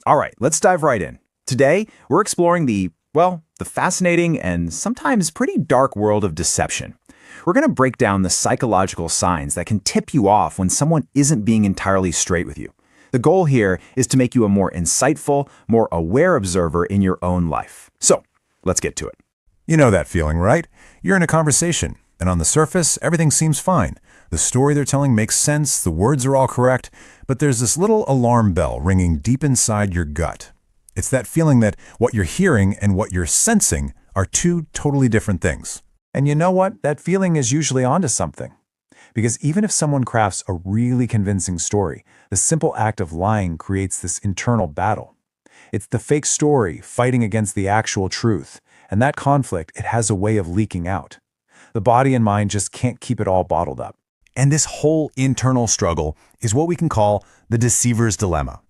All right, let's dive right in. Today, we're exploring the fascinating and sometimes pretty dark world of deception. We're going to break down the psychological signs that can tip you off when someone isn't being entirely straight with you. The goal here is to make you a more insightful, more aware observer in your own life. So, let's get to it. You know that feeling, right? You're in a conversation, and on the surface, everything seems fine. The story they're telling makes sense, the words are all correct, but there's this little alarm bell ringing deep inside your gut. It's that feeling that what you're hearing and what you're sensing are two totally different things. And you know what? That feeling is usually onto something. Because even if someone crafts a really convincing story, the simple act of lying creates this internal battle. It's the fake story fighting against the actual truth, and that conflict, it has a way of leaking out. The body and mind just can't keep it all bottled up. And this whole internal struggle is what we can call the deceiver's dilemma.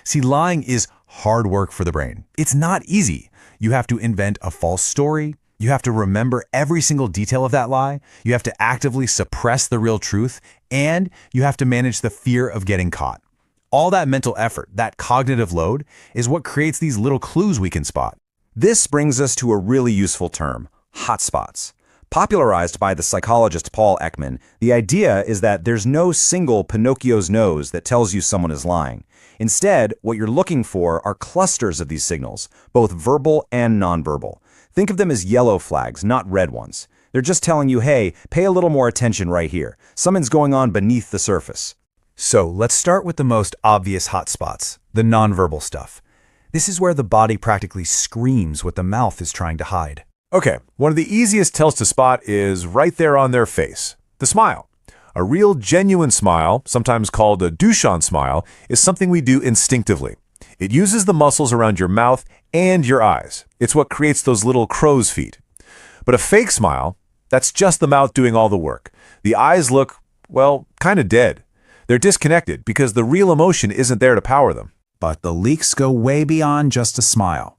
See, lying is hard work for the brain. It's not easy. You have to invent a false story. You have to remember every single detail of that lie. You have to actively suppress the real truth. And you have to manage the fear of getting caught. All that mental effort, that cognitive load, is what creates these little clues we can spot. This brings us to a really useful term, hotspots. Popularized by the psychologist Paul Ekman, the idea is that there's no single Pinocchio's nose that tells you someone is lying. Instead, what you're looking for are clusters of these signals, both verbal and nonverbal. Think of them as yellow flags, not red ones. They're just telling you, hey, pay a little more attention right here. Something's going on beneath the surface. So let's start with the most obvious hotspots, the nonverbal stuff. This is where the body practically screams what the mouth is trying to hide. Okay, one of the easiest tells to spot is right there on their face, the smile. A real genuine smile, sometimes called a Duchamp smile, is something we do instinctively. It uses the muscles around your mouth and your eyes. It's what creates those little crow's feet. But a fake smile, that's just the mouth doing all the work. The eyes look, well, kind of dead. They're disconnected because the real emotion isn't there to power them. But the leaks go way beyond just a smile.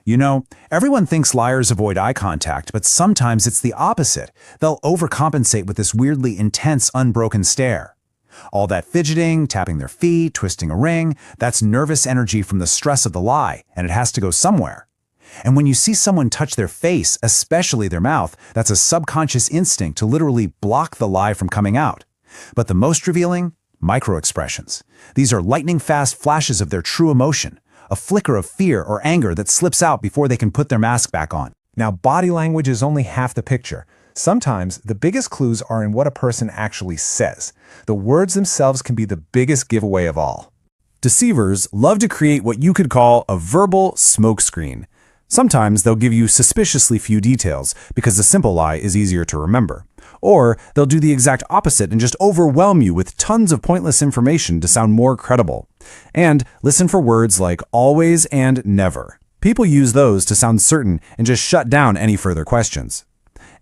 You know, everyone thinks liars avoid eye contact, but sometimes it's the opposite. They'll overcompensate with this weirdly intense, unbroken stare. All that fidgeting, tapping their feet, twisting a ring, that's nervous energy from the stress of the lie, and it has to go somewhere. And when you see someone touch their face, especially their mouth, that's a subconscious instinct to literally block the lie from coming out. But the most revealing? Micro-expressions. These are lightning-fast flashes of their true emotion, a flicker of fear or anger that slips out before they can put their mask back on. Now, body language is only half the picture. Sometimes, the biggest clues are in what a person actually says. The words themselves can be the biggest giveaway of all. Deceivers love to create what you could call a verbal smokescreen. Sometimes they'll give you suspiciously few details because the simple lie is easier to remember. Or they'll do the exact opposite and just overwhelm you with tons of pointless information to sound more credible. And listen for words like always and never. People use those to sound certain and just shut down any further questions.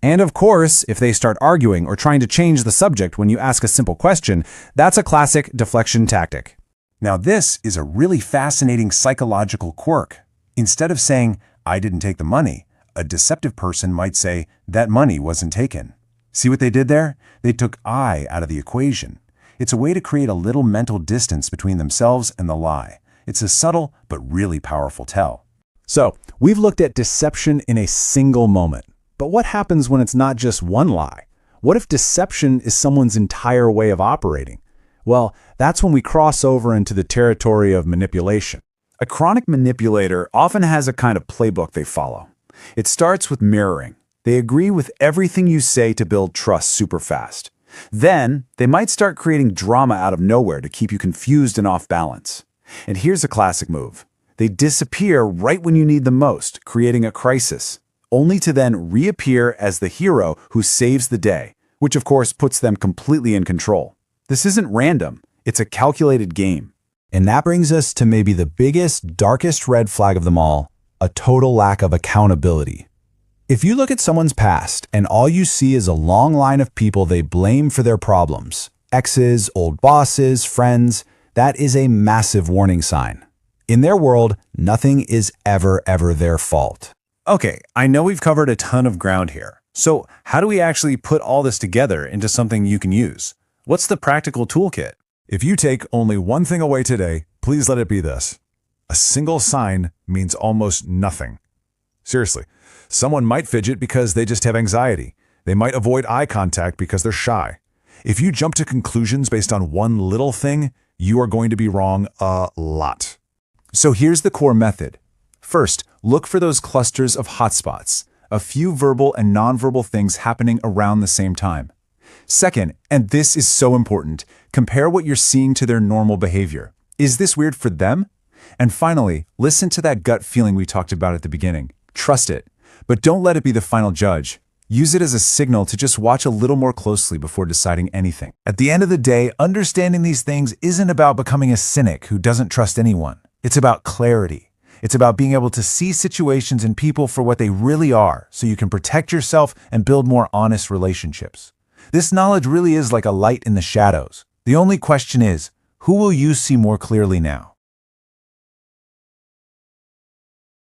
And of course, if they start arguing or trying to change the subject when you ask a simple question, that's a classic deflection tactic. Now this is a really fascinating psychological quirk. Instead of saying, "I didn't take the money," a deceptive person might say, "That money wasn't taken." See what they did there? They took I out of the equation. It's a way to create a little mental distance between themselves and the lie. It's a subtle but really powerful tell. So, we've looked at deception in a single moment. But what happens when it's not just one lie? What if deception is someone's entire way of operating? Well, that's when we cross over into the territory of manipulation. A chronic manipulator often has a kind of playbook they follow. It starts with mirroring. They agree with everything you say to build trust super fast. Then, they might start creating drama out of nowhere to keep you confused and off balance. And here's a classic move. They disappear right when you need them most, creating a crisis, only to then reappear as the hero who saves the day, which of course puts them completely in control. This isn't random, it's a calculated game. And that brings us to maybe the biggest, darkest red flag of them all, a total lack of accountability. If you look at someone's past and all you see is a long line of people they blame for their problems, exes, old bosses, friends, that is a massive warning sign. In their world, nothing is ever their fault. Okay, I know we've covered a ton of ground here. So how do we actually put all this together into something you can use? What's the practical toolkit? If you take only one thing away today, please let it be this. A single sign means almost nothing. Seriously, someone might fidget because they just have anxiety. They might avoid eye contact because they're shy. If you jump to conclusions based on one little thing, you are going to be wrong a lot. So here's the core method. First, look for those clusters of hotspots, a few verbal and nonverbal things happening around the same time. Second, and this is so important, compare what you're seeing to their normal behavior. Is this weird for them? And finally, listen to that gut feeling we talked about at the beginning. Trust it, but don't let it be the final judge. Use it as a signal to just watch a little more closely before deciding anything. At the end of the day, understanding these things isn't about becoming a cynic who doesn't trust anyone. It's about clarity. It's about being able to see situations and people for what they really are, so you can protect yourself and build more honest relationships. This knowledge really is like a light in the shadows. The only question is, who will you see more clearly now?